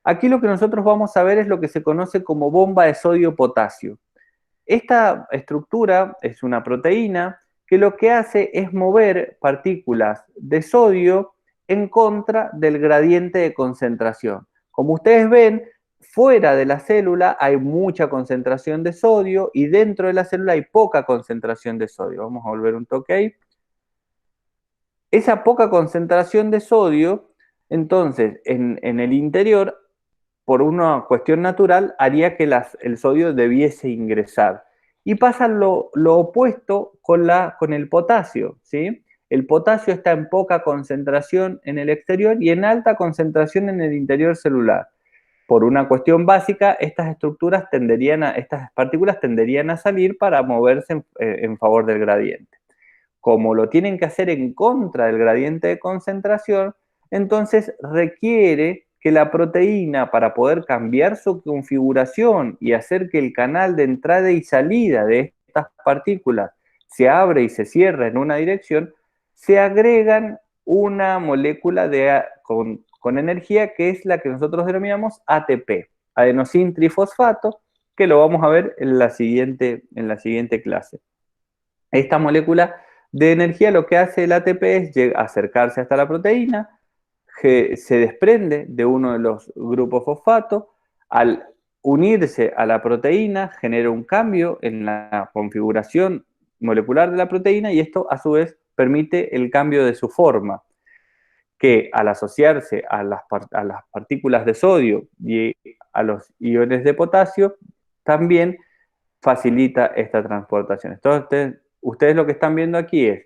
S1: Aquí lo que nosotros vamos a ver es lo que se conoce como bomba de sodio-potasio. Esta estructura es una proteína que lo que hace es mover partículas de sodio en contra del gradiente de concentración. Como ustedes ven, fuera de la célula hay mucha concentración de sodio y dentro de la célula hay poca concentración de sodio. Vamos a volver un toque ahí. Esa poca concentración de sodio, entonces, en el interior, por una cuestión natural, haría que el sodio debiese ingresar. Y pasa lo opuesto con el potasio, ¿sí? El potasio está en poca concentración en el exterior y en alta concentración en el interior celular. Por una cuestión básica, estas partículas tenderían a salir para moverse en favor del gradiente. Como lo tienen que hacer en contra del gradiente de concentración, entonces requiere que la proteína, para poder cambiar su configuración y hacer que el canal de entrada y salida de estas partículas se abra y se cierre en una dirección, se agregan una molécula con energía que es la que nosotros denominamos ATP, adenosín trifosfato, que lo vamos a ver en la siguiente clase. Esta molécula de energía lo que hace el ATP es acercarse hasta la proteína, que se desprende de uno de los grupos fosfato, al unirse a la proteína genera un cambio en la configuración molecular de la proteína y esto a su vez permite el cambio de su forma, que al asociarse a las partículas de sodio y a los iones de potasio, también facilita esta transportación. Entonces, ustedes lo que están viendo aquí es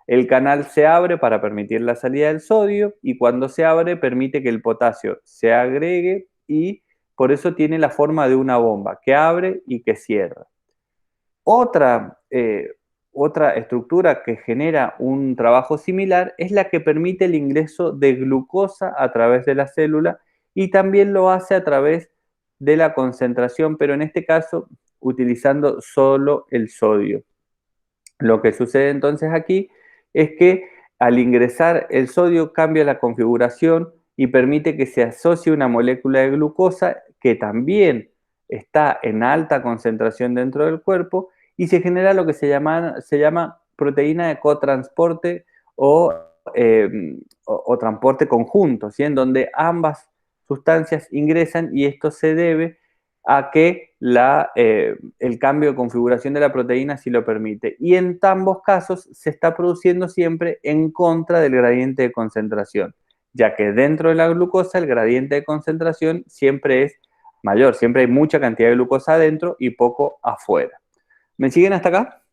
S1: el canal se abre para permitir la salida del sodio y cuando se abre permite que el potasio se agregue y por eso tiene la forma de una bomba que abre y que cierra. Otra estructura que genera un trabajo similar es la que permite el ingreso de glucosa a través de la célula y también lo hace a través de la concentración, pero en este caso utilizando solo el sodio. Lo que sucede entonces aquí es que al ingresar el sodio cambia la configuración y permite que se asocie una molécula de glucosa que también está en alta concentración dentro del cuerpo y se genera lo que se llama proteína de cotransporte o transporte conjunto, ¿sí? En donde ambas sustancias ingresan y esto se debe a que el cambio de configuración de la proteína sí lo permite. Y en ambos casos se está produciendo siempre en contra del gradiente de concentración, ya que dentro de la glucosa el gradiente de concentración siempre es mayor, siempre hay mucha cantidad de glucosa adentro y poco afuera. ¿Me siguen hasta acá?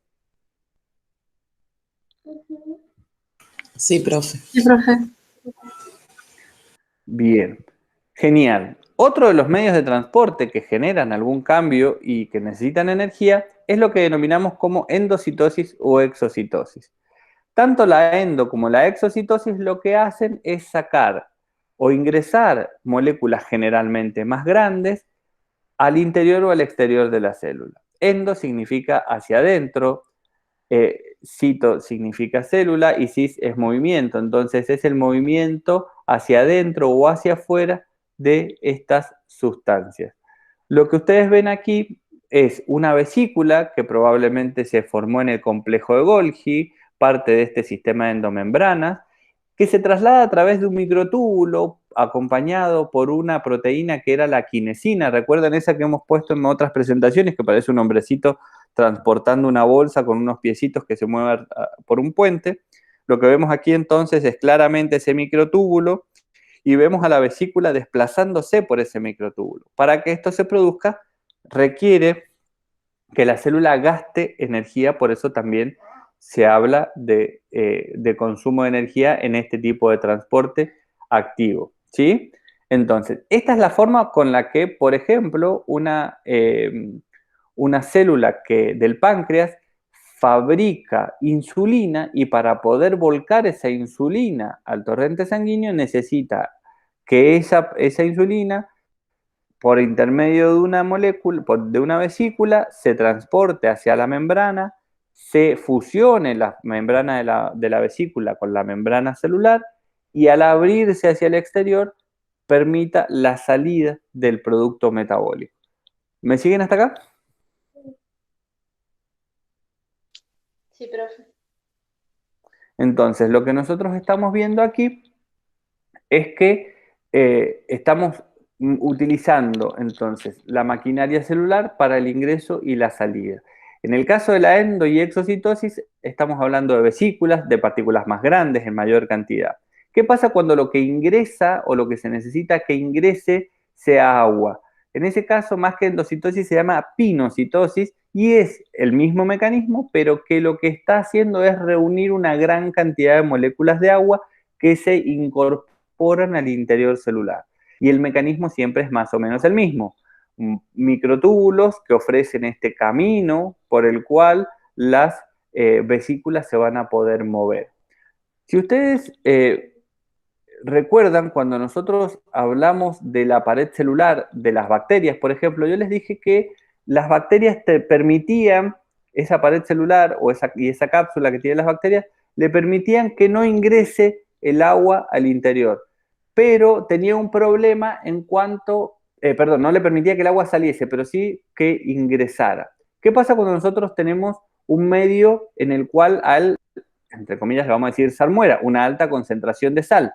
S6: Sí, profe.
S7: Sí, profe.
S1: Bien, genial. Otro de los medios de transporte que generan algún cambio y que necesitan energía es lo que denominamos como endocitosis o exocitosis. Tanto la endo como la exocitosis lo que hacen es sacar o ingresar moléculas generalmente más grandes al interior o al exterior de la célula. Endo significa hacia adentro, cito significa célula y cis es movimiento. Entonces es el movimiento hacia adentro o hacia afuera de estas sustancias. Lo que ustedes ven aquí es una vesícula que probablemente se formó en el complejo de Golgi, parte de este sistema de endomembranas, que se traslada a través de un microtúbulo acompañado por una proteína que era la quinesina. ¿Recuerdan esa que hemos puesto en otras presentaciones, que parece un hombrecito transportando una bolsa con unos piecitos que se mueven por un puente? Lo que vemos aquí entonces es claramente ese microtúbulo y vemos a la vesícula desplazándose por ese microtúbulo. Para que esto se produzca, requiere que la célula gaste energía, por eso también se habla de consumo de energía en este tipo de transporte activo, ¿sí? Entonces, esta es la forma con la que, por ejemplo, una célula del páncreas fabrica insulina y para poder volcar esa insulina al torrente sanguíneo necesita que esa insulina por intermedio de una molécula, de una vesícula, se transporte hacia la membrana, se fusione la membrana de la vesícula con la membrana celular y al abrirse hacia el exterior permita la salida del producto metabólico. ¿Me siguen hasta acá?
S5: Sí, profe.
S1: Entonces, lo que nosotros estamos viendo aquí es que estamos utilizando entonces la maquinaria celular para el ingreso y la salida. En el caso de la endo y exocitosis, estamos hablando de vesículas, de partículas más grandes en mayor cantidad. ¿Qué pasa cuando lo que ingresa o lo que se necesita que ingrese sea agua? En ese caso, más que endocitosis, se llama pinocitosis y es el mismo mecanismo, pero que lo que está haciendo es reunir una gran cantidad de moléculas de agua que se incorporan al interior celular. Y el mecanismo siempre es más o menos el mismo. Microtúbulos que ofrecen este camino por el cual las vesículas se van a poder mover. Si ustedes recuerdan, cuando nosotros hablamos de la pared celular de las bacterias, por ejemplo, yo les dije que las bacterias te permitían, esa pared celular y esa cápsula que tienen las bacterias, le permitían que no ingrese el agua al interior, pero tenía un problema en cuanto, no le permitía que el agua saliese, pero sí que ingresara. ¿Qué pasa cuando nosotros tenemos un medio en el cual entre comillas, le vamos a decir salmuera, una alta concentración de sal?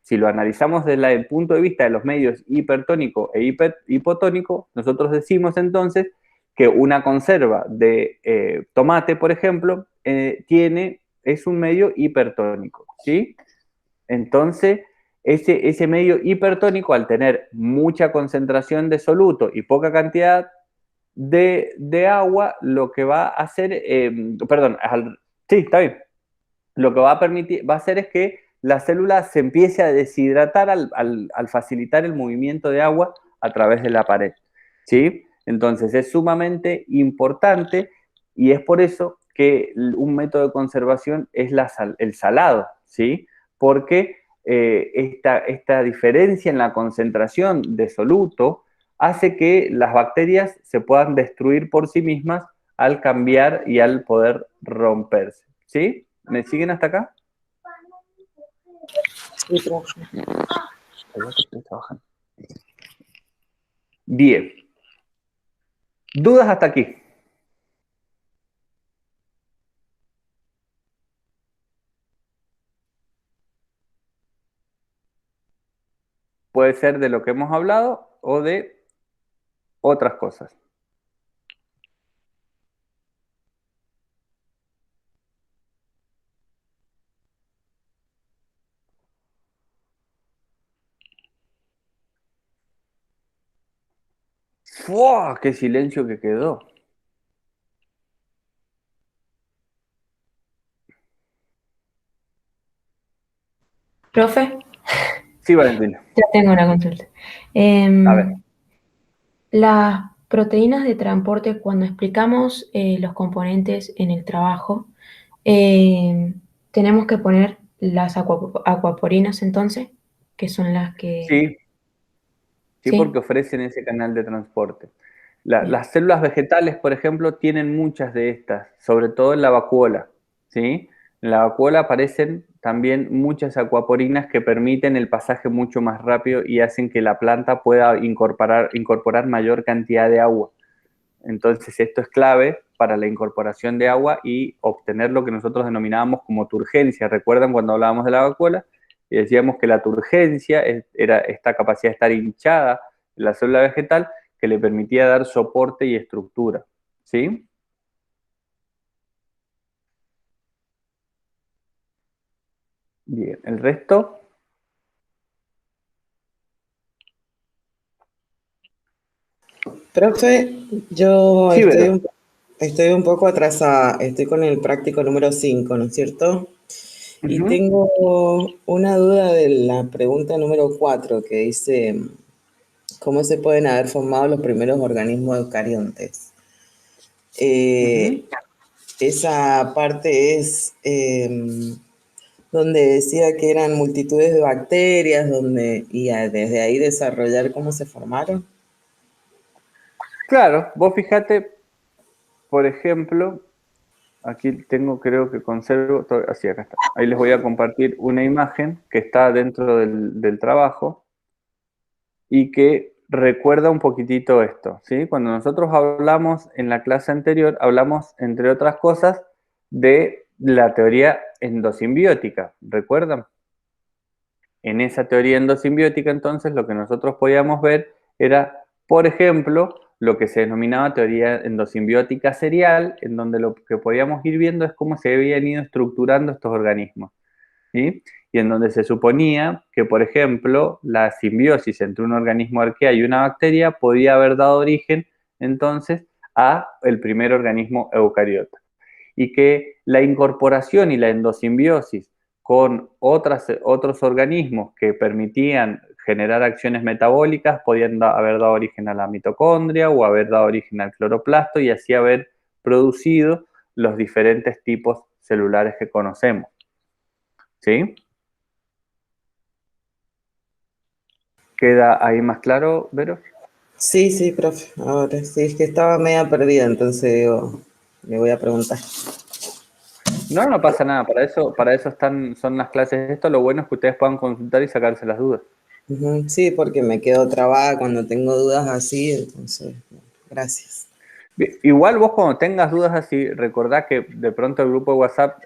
S1: Si lo analizamos desde el punto de vista de los medios hipertónico e hipotónico, nosotros decimos entonces que una conserva de tomate, por ejemplo, es un medio hipertónico, ¿sí? Entonces, ese medio hipertónico, al tener mucha concentración de soluto y poca cantidad de agua, lo que va a hacer, sí, está bien. Lo que va a hacer es que la célula se empiece a deshidratar al facilitar el movimiento de agua a través de la pared, ¿sí? Entonces es sumamente importante y es por eso que un método de conservación es el salado, ¿sí? Porque esta diferencia en la concentración de soluto hace que las bacterias se puedan destruir por sí mismas al cambiar y al poder romperse, ¿sí? ¿Me siguen hasta acá?
S6: Sí, profe.
S1: Bien. ¿Dudas hasta aquí? Puede ser de lo que hemos hablado o de otras cosas. ¡Fua! ¡Qué silencio que quedó!
S2: Profe,
S1: Sí, Valentina.
S2: ya tengo una consulta.
S1: A ver.
S2: Las proteínas de transporte, cuando explicamos los componentes en el trabajo, tenemos que poner las aquaporinas entonces, que son las que...
S1: Sí, sí,
S2: Sí,
S1: porque ofrecen ese canal de transporte.
S2: bien.
S1: Las células vegetales, por ejemplo, tienen muchas de estas, sobre todo en la vacuola, ¿sí? En la vacuola aparecen también muchas acuaporinas que permiten el pasaje mucho más rápido y hacen que la planta pueda incorporar mayor cantidad de agua. Entonces, esto es clave para la incorporación de agua y obtener lo que nosotros denominábamos como turgencia. ¿Recuerdan cuando hablábamos de la vacuola? Y decíamos que la turgencia era esta capacidad de estar hinchada en la célula vegetal que le permitía dar soporte y estructura. ¿Sí? Bien, el resto.
S6: Profe, yo
S1: Sí, Vero.
S6: estoy un poco atrasada. Estoy con el práctico número 5, ¿no es cierto? Y
S1: Ujú.
S6: tengo una duda de la pregunta número 4 que dice, ¿cómo se pueden haber formado los primeros organismos eucariontes?
S1: Ujú.
S6: Eh, Esa parte es donde decía que eran multitudes de bacterias, desde ahí desarrollar cómo se formaron.
S1: Claro, vos fíjate, por ejemplo, aquí tengo, creo que conservo, así acá está. Ahí les voy a compartir una imagen que está dentro del trabajo y que recuerda un poquitito esto, ¿sí? Cuando nosotros hablamos en la clase anterior, hablamos, entre otras cosas, de la teoría endosimbiótica, ¿recuerdan? En esa teoría endosimbiótica, entonces, lo que nosotros podíamos ver era, por ejemplo, lo que se denominaba teoría endosimbiótica serial, en donde lo que podíamos ir viendo es cómo se habían ido estructurando estos organismos, ¿sí? Y en donde se suponía que, por ejemplo, la simbiosis entre un organismo arquea y una bacteria podía haber dado origen, entonces, a el primer organismo eucariota y que la incorporación y la endosimbiosis con otros organismos que permitían generar acciones metabólicas podían haber dado origen a la mitocondria o haber dado origen al cloroplasto y así haber producido los diferentes tipos celulares que conocemos. ¿Sí? ¿Queda ahí más claro, Vero?
S6: Sí, sí, profe. Ahora sí, es que estaba media perdida, entonces digo, le voy a preguntar.
S1: No, no pasa nada, para eso son las clases de esto, lo bueno es que ustedes puedan consultar y sacarse las dudas.
S6: Ujú, sí, porque me quedo trabada cuando tengo dudas así, entonces, bueno, gracias.
S1: Igual vos cuando tengas dudas así, recordá que de pronto el grupo de WhatsApp,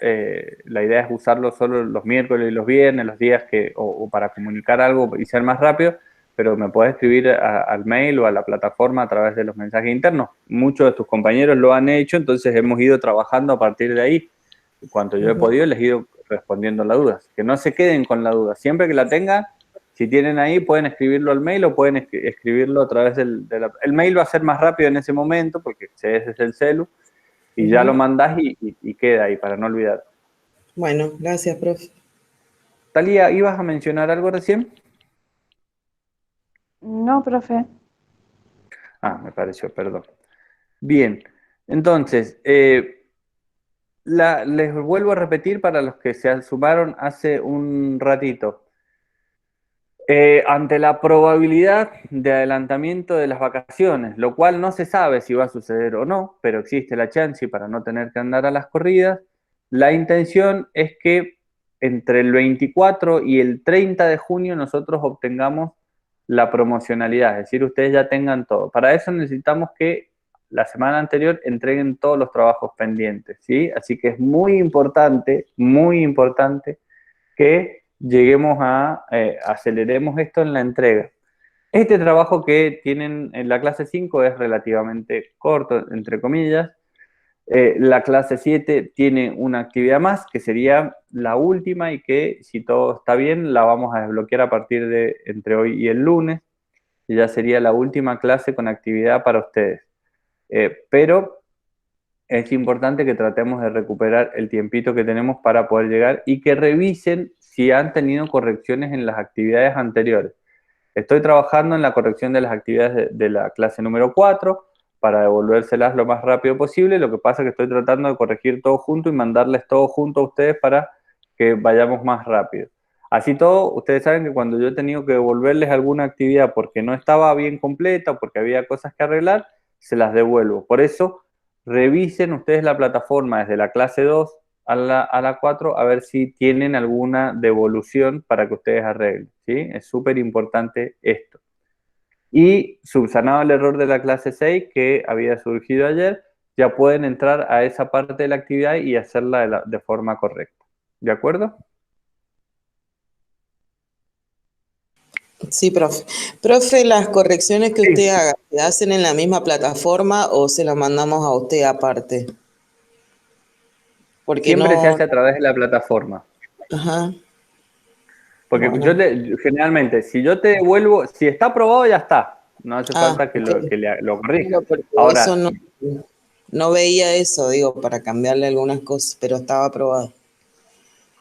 S1: la idea es usarlo solo los miércoles y los viernes, los días o para comunicar algo y ser más rápido, pero me podés escribir al mail o a la plataforma a través de los mensajes internos. Muchos de tus compañeros lo han hecho, entonces hemos ido trabajando a partir de ahí. Cuanto yo he
S6: Ujú,
S1: podido, les he ido respondiendo las dudas. Que no se queden con la duda. Siempre que la tengan, si tienen ahí, pueden escribirlo al mail o pueden escribirlo a través el mail va a ser más rápido en ese momento porque ese es el celu y ya lo
S6: ujú.
S1: mandás y queda ahí para no olvidar.
S6: Bueno, gracias, profe.
S1: Talía, ¿ibas a mencionar algo recién?
S3: No, profe.
S1: Ah, me pareció, perdón. Bien, entonces, les vuelvo a repetir para los que se sumaron hace un ratito. Ante la probabilidad de adelantamiento de las vacaciones, lo cual no se sabe si va a suceder o no, pero existe la chance y para no tener que andar a las corridas, la intención es que entre el 24 y el 30 de junio nosotros obtengamos la promocionalidad, es decir, ustedes ya tengan todo. Para eso necesitamos que la semana anterior entreguen todos los trabajos pendientes, ¿sí? Así que es muy importante que lleguemos aceleremos esto en la entrega. Este trabajo que tienen en la clase 5 es relativamente corto, entre comillas. La clase 7 tiene una actividad más, que sería la última y que, si todo está bien, la vamos a desbloquear a partir de entre hoy y el lunes. Y ya sería la última clase con actividad para ustedes. Pero es importante que tratemos de recuperar el tiempito que tenemos para poder llegar y que revisen si han tenido correcciones en las actividades anteriores. Estoy trabajando en la corrección de las actividades de la clase número 4 para devolvérselas lo más rápido posible. Lo que pasa es que estoy tratando de corregir todo junto y mandarles todo junto a ustedes para que vayamos más rápido. Así todo, ustedes saben que cuando yo he tenido que devolverles alguna actividad porque no estaba bien completa o porque había cosas que arreglar, se las devuelvo. Por eso, revisen ustedes la plataforma desde la clase 2 a la 4 a ver si tienen alguna devolución para que ustedes arreglen, ¿sí? Es súper importante esto. Y subsanado el error de la clase 6 que había surgido ayer, ya pueden entrar a esa parte de la actividad y hacerla de forma correcta. ¿De acuerdo?
S6: Sí, profe. Profe, las correcciones que
S1: Sí.
S6: usted haga, ¿se hacen en la misma plataforma o se las mandamos a usted aparte? Porque
S1: Siempre se
S6: no,
S1: hace a través de la plataforma.
S6: ajá,
S1: Porque
S6: bueno.
S1: generalmente, si yo te devuelvo, si está aprobado, ya está. No hace falta que
S6: Ok.
S1: lo corrija.
S6: Digo, porque eso
S1: Ahora,
S6: no veía eso, digo, para cambiarle algunas cosas, pero estaba aprobado.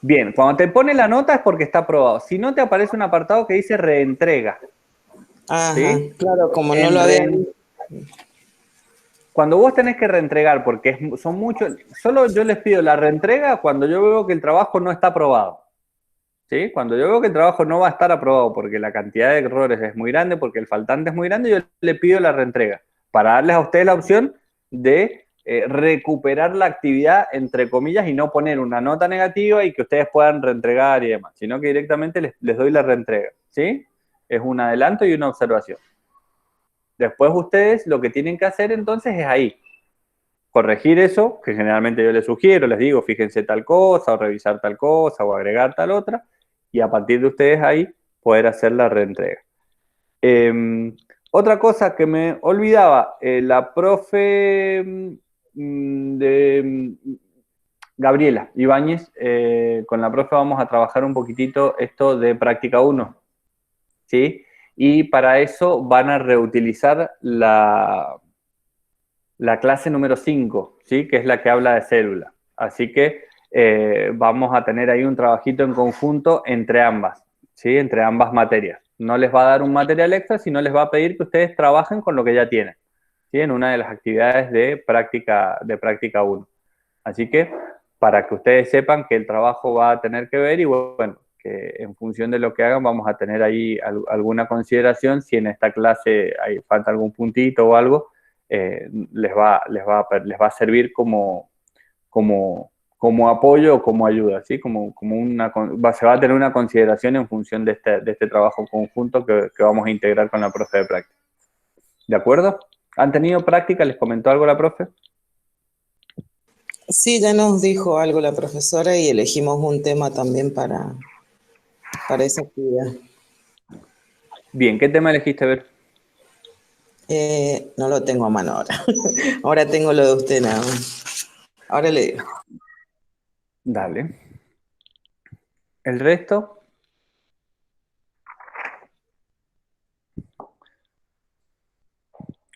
S1: bien, cuando te pone la nota es porque está aprobado. Si no, te aparece un apartado que dice reentrega.
S6: Ajá,
S1: ¿Sí?
S6: claro, como no
S1: En
S6: lo había
S1: re-
S6: visto.
S1: Cuando vos tenés que reentregar, porque son muchos, solo yo les pido la reentrega cuando yo veo que el trabajo no está aprobado. ¿Sí? Cuando yo veo que el trabajo no va a estar aprobado porque la cantidad de errores es muy grande, porque el faltante es muy grande, yo le pido la reentrega para darles a ustedes la opción de recuperar la actividad, entre comillas, y no poner una nota negativa y que ustedes puedan reentregar y demás, sino que directamente les doy la reentrega. ¿Sí? Es un adelanto y una observación. Después ustedes lo que tienen que hacer entonces es ahí, corregir eso, que generalmente yo les sugiero, les digo, fíjense tal cosa, o revisar tal cosa, o agregar tal otra, y a partir de ustedes ahí poder hacer la reentrega. Otra cosa que me olvidaba, la profe Gabriela Ibáñez, con la profe vamos a trabajar un poquitito esto de práctica 1, ¿sí? Y para eso van a reutilizar la clase número 5, ¿sí? Que es la que habla de célula. Así que vamos a tener ahí un trabajito en conjunto entre ambas, ¿sí? Entre ambas materias. No les va a dar un material extra, sino les va a pedir que ustedes trabajen con lo que ya tienen, ¿sí? En una de las actividades de práctica 1. Así que para que ustedes sepan que el trabajo va a tener que ver y bueno, que en función de lo que hagan vamos a tener ahí alguna consideración, si en esta clase falta algún puntito o algo, les va a servir como apoyo o como ayuda, ¿sí? Se va a tener una consideración en función de este trabajo conjunto que vamos a integrar con la profe de práctica. ¿De acuerdo? ¿Han tenido práctica? ¿Les comentó algo la profe?
S6: Sí, ya nos dijo algo la profesora y elegimos un tema también para esa actividad.
S1: Bien, ¿qué tema elegiste ver?
S6: No lo tengo a mano ahora. Ahora tengo lo de usted nada más. Ahora le digo.
S1: Dale. ¿El resto?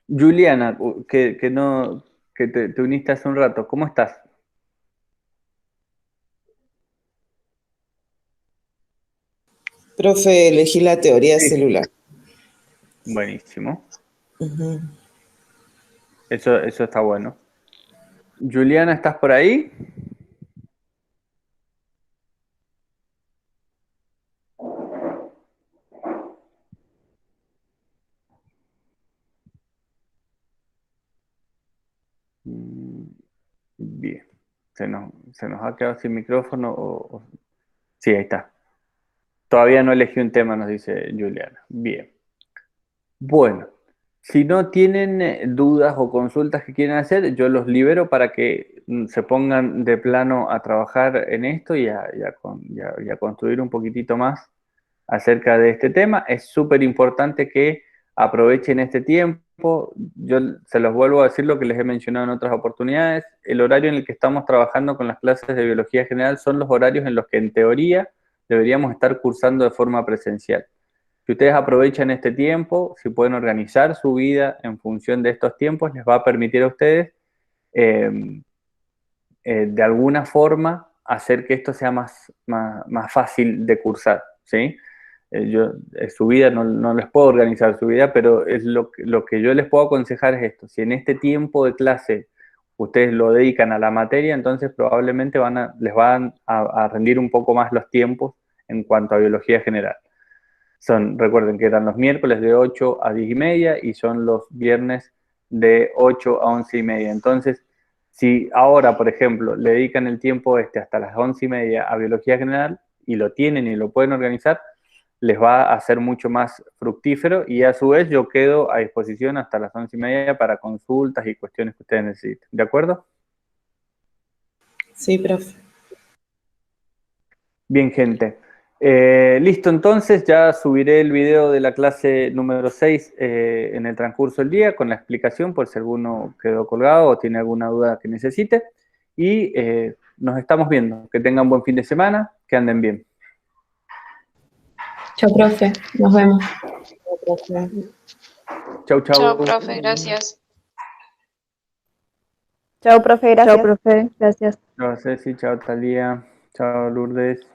S1: Juliana, que te uniste hace un rato, ¿cómo estás?
S6: Profe, elegí la teoría
S1: Sí.
S6: celular.
S1: Buenísimo.
S6: Ujú.
S1: Eso está bueno. Juliana, ¿estás por ahí? Bien. Se nos ha quedado sin micrófono. Sí, ahí está. Todavía no elegí un tema, nos dice Juliana. Bien. Bueno, si no tienen dudas o consultas que quieren hacer, yo los libero para que se pongan de plano a trabajar en esto y a construir un poquitito más acerca de este tema. Es súper importante que aprovechen este tiempo. Yo se los vuelvo a decir lo que les he mencionado en otras oportunidades. El horario en el que estamos trabajando con las clases de biología general son los horarios en los que en teoría deberíamos estar cursando de forma presencial. Si ustedes aprovechan este tiempo, si pueden organizar su vida en función de estos tiempos, les va a permitir a ustedes de alguna forma hacer que esto sea más fácil de cursar, ¿sí? Yo, su vida, no les puedo organizar su vida, pero es lo que yo les puedo aconsejar es esto. Si en este tiempo de clase ustedes lo dedican a la materia, entonces probablemente les van a rendir un poco más los tiempos en cuanto a biología general. Recuerden que eran los miércoles de 8 a 10 y media y son los viernes de 8 a 11 y media. Entonces, si ahora, por ejemplo, le dedican el tiempo hasta las 11 y media a biología general y lo tienen y lo pueden organizar, les va a ser mucho más fructífero y a su vez yo quedo a disposición hasta las 11 y media para consultas y cuestiones que ustedes necesiten. ¿De acuerdo?
S6: Sí, profe.
S1: Bien, gente. Listo, entonces ya subiré el video de la clase número 6 en el transcurso del día con la explicación por si alguno quedó colgado o tiene alguna duda que necesite. Y nos estamos viendo. Que tengan buen fin de semana, que anden bien.
S2: Chao, profe. Nos vemos.
S1: Chau, chau.
S5: Chao, profe, gracias.
S3: Chao, profe, gracias.
S8: Chao, profe. Gracias.
S1: Chao, Ceci. Chao, Talía. Chao, Lourdes.